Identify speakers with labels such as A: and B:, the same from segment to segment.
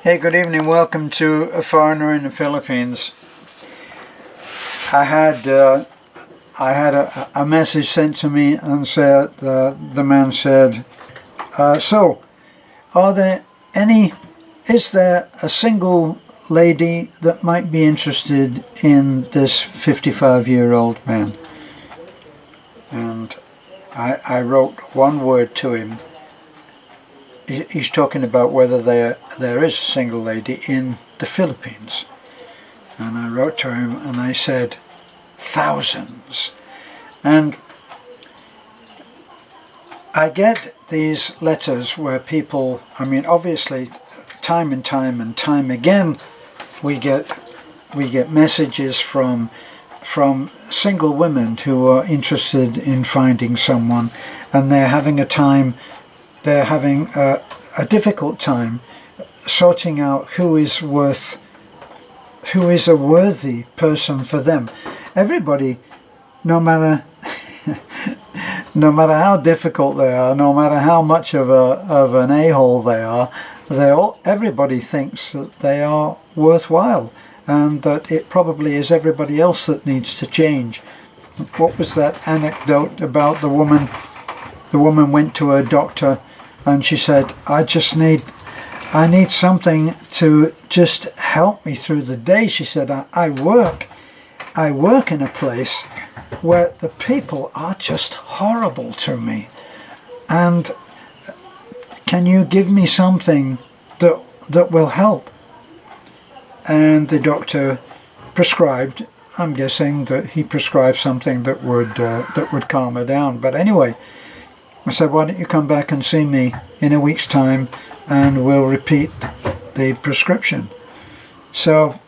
A: Hey, good evening. Welcome to A Foreigner in the Philippines. I had a message sent to me and said the man said, "So, is there a single lady that might be interested in this 55-year-old man?" And I wrote one word to him. He's talking about whether there is a single lady in the Philippines. And I wrote to him and I said, thousands. And I get these letters where people, obviously time and time again, we get messages from single women who are interested in finding someone, and they're having a difficult time sorting out who is a worthy person for them. Everybody, no matter how difficult they are, no matter how much of an a-hole they are, everybody thinks that they are worthwhile, and that it probably is everybody else that needs to change. What was that anecdote about the woman? The woman went to her doctor and she said, I need something to just help me through the day. She said, I work in a place where the people are just horrible to me, and can you give me something that will help? And the doctor prescribed, I'm guessing that he prescribed something that would calm her down. But anyway, I said, why don't you come back and see me in a week's time and we'll repeat the prescription. So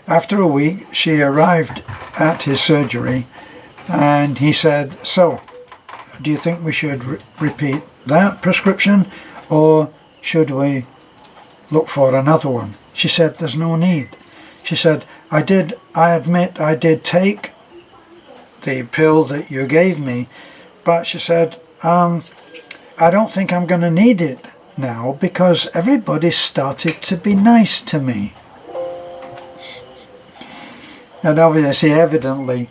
A: after a week, she arrived at his surgery and he said, so do you think we should repeat that prescription, or should we look for another one? She said, there's no need. She said, I admit I did take the pill that you gave me, but she said, I don't think I'm going to need it now because everybody started to be nice to me. And evidently,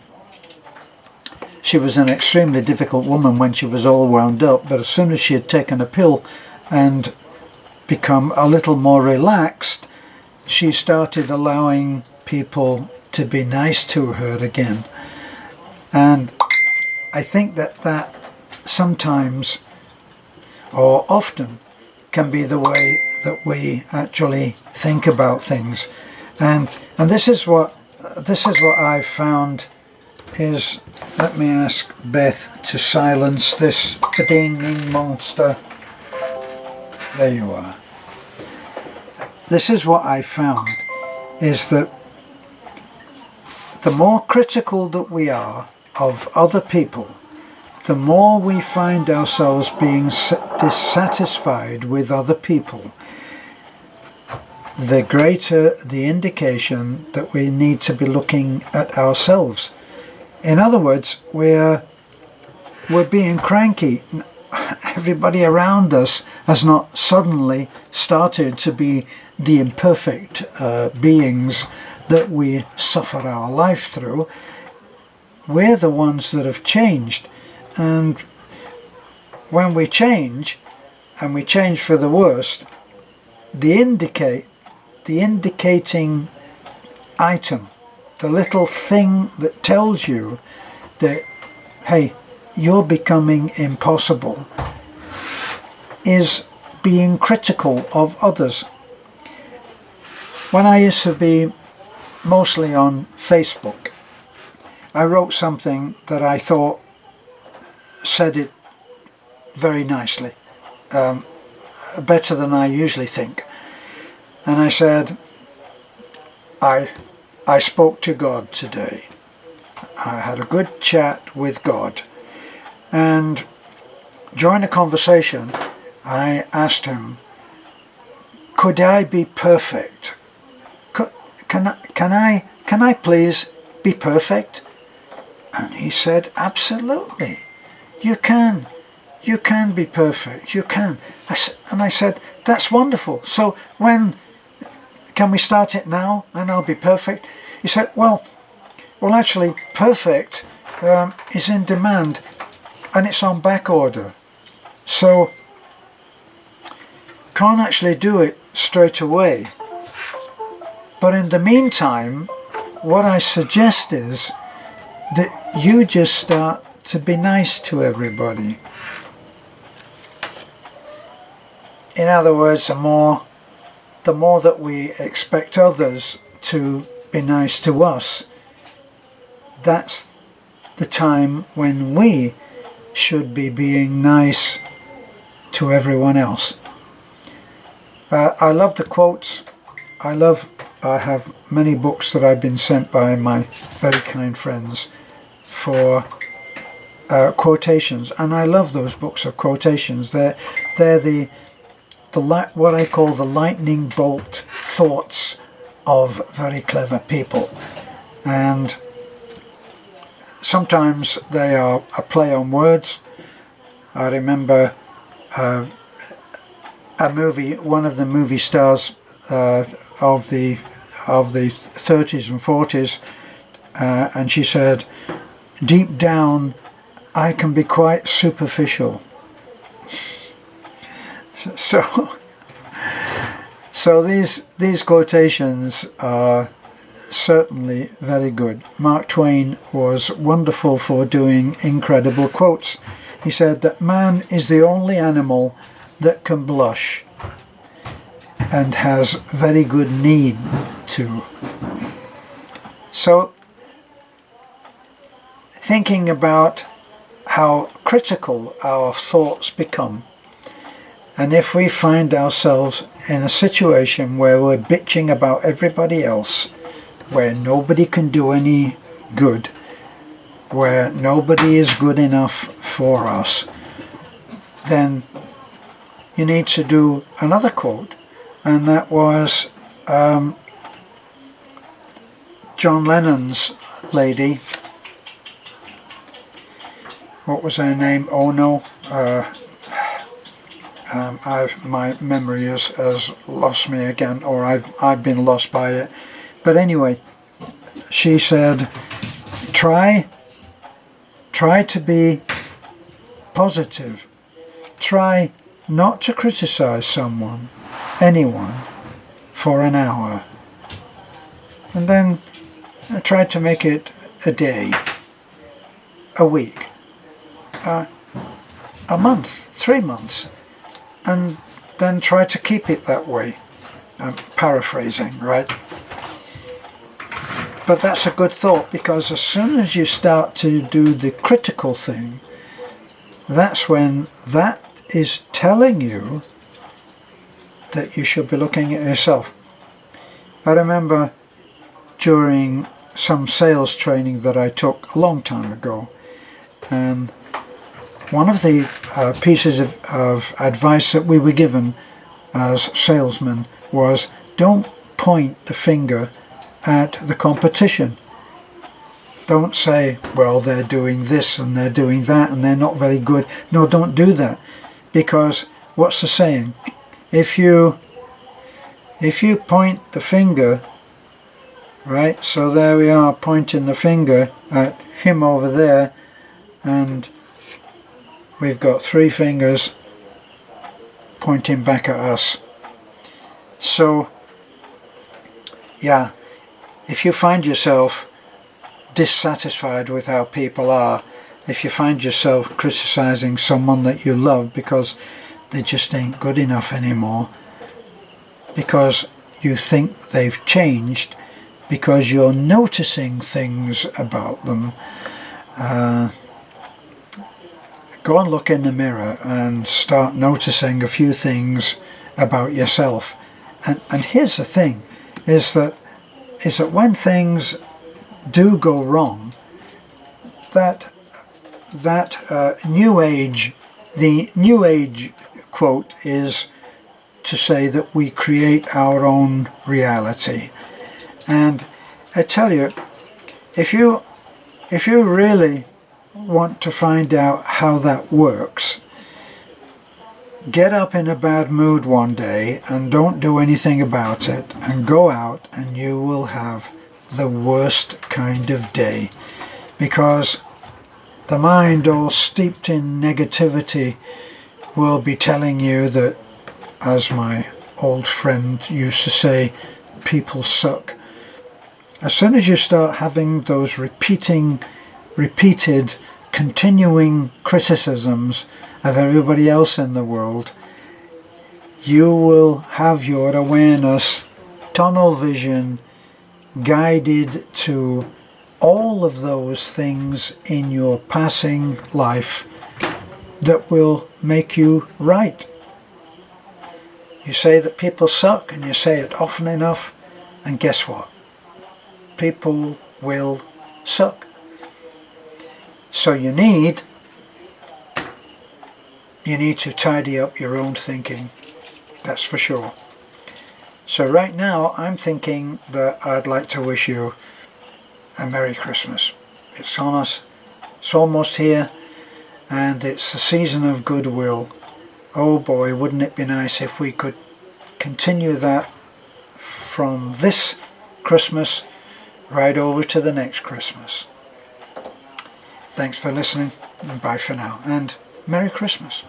A: she was an extremely difficult woman when she was all wound up, but as soon as she had taken a pill and become a little more relaxed, she started allowing people to be nice to her again. And I think that sometimes, or often, can be the way that we actually think about things. And this is what I've found is, let me ask Beth to silence this dinging monster. There you are. This is what I found, is that the more critical that we are of other people, the more we find ourselves being dissatisfied with other people, the greater the indication that we need to be looking at ourselves. In other words, we're being cranky. Everybody around us has not suddenly started to be the imperfect beings that we suffer our life through. We're the ones that have changed. And when we change, and we change for the worst, the indicating item, the little thing that tells you that, hey, you're becoming impossible, is being critical of others. When I used to be mostly on Facebook, I wrote something that I thought said it very nicely, better than I usually think. And I said, I spoke to God today. I had a good chat with God, and during the conversation I asked him, could I be perfect? Can I please be perfect? And he said, absolutely. You can be perfect. You can. And I said, that's wonderful. So when can we start it now and I'll be perfect? He said, well actually perfect is in demand and it's on back order. So can't actually do it straight away. But in the meantime, what I suggest is that you just start to be nice to everybody. In other words, the more that we expect others to be nice to us, that's the time when we should be being nice to everyone else. I love the quotes. I have many books that I've been sent by my very kind friends for quotations, and I love those books of quotations. They're the what I call the lightning bolt thoughts of very clever people, and sometimes they are a play on words. I remember a movie, one of the movie stars of the 30s and 40s, and she said, deep down I can be quite superficial. So these quotations are certainly very good. Mark Twain was wonderful for doing incredible quotes. He said that man is the only animal that can blush and has very good need to. So thinking about how critical our thoughts become, and if we find ourselves in a situation where we're bitching about everybody else, where nobody can do any good, where nobody is good enough for us, then you need to do another quote, and that was John Lennon's lady. What was her name? Oh no. My memory has lost me again, or I've been lost by it. But anyway, she said, try to be positive. Try not to criticize anyone, for an hour. And then try to make it a day, a week, a month, 3 months. And then try to keep it that way. I'm paraphrasing, right? But that's a good thought, because as soon as you start to do the critical thing, that's when that is telling you that you should be looking at yourself. I remember during some sales training that I took a long time ago, and one of the pieces of advice that we were given as salesmen was, don't point the finger at the competition. Don't say, well, they're doing this and they're doing that and they're not very good. No, don't do that, because what's the saying? If you point the finger, right, so there we are pointing the finger at him over there, and we've got 3 fingers pointing back at us. So yeah, if you find yourself dissatisfied with how people are, if you find yourself criticizing someone that you love because they just ain't good enough anymore, because you think they've changed, because you're noticing things about them, go and look in the mirror and start noticing a few things about yourself. And here's the thing, is that when things do go wrong, the New Age quote is to say that we create our own reality. And I tell you, if you really want to find out how that works, get up in a bad mood one day and don't do anything about it, and go out and you will have the worst kind of day, because the mind, all steeped in negativity, will be telling you that, as my old friend used to say, people suck. As soon as you start having those repeated, continuing criticisms of everybody else in the world, you will have your awareness, tunnel vision, guided to all of those things in your passing life that will make you right. You say that people suck, and you say it often enough, and guess what? People will suck. So you need to tidy up your own thinking, that's for sure. So right now I'm thinking that I'd like to wish you a Merry Christmas. It's on us, it's almost here, and it's a season of goodwill. Oh boy, wouldn't it be nice if we could continue that from this Christmas right over to the next Christmas. Thanks for listening, and bye for now, and Merry Christmas.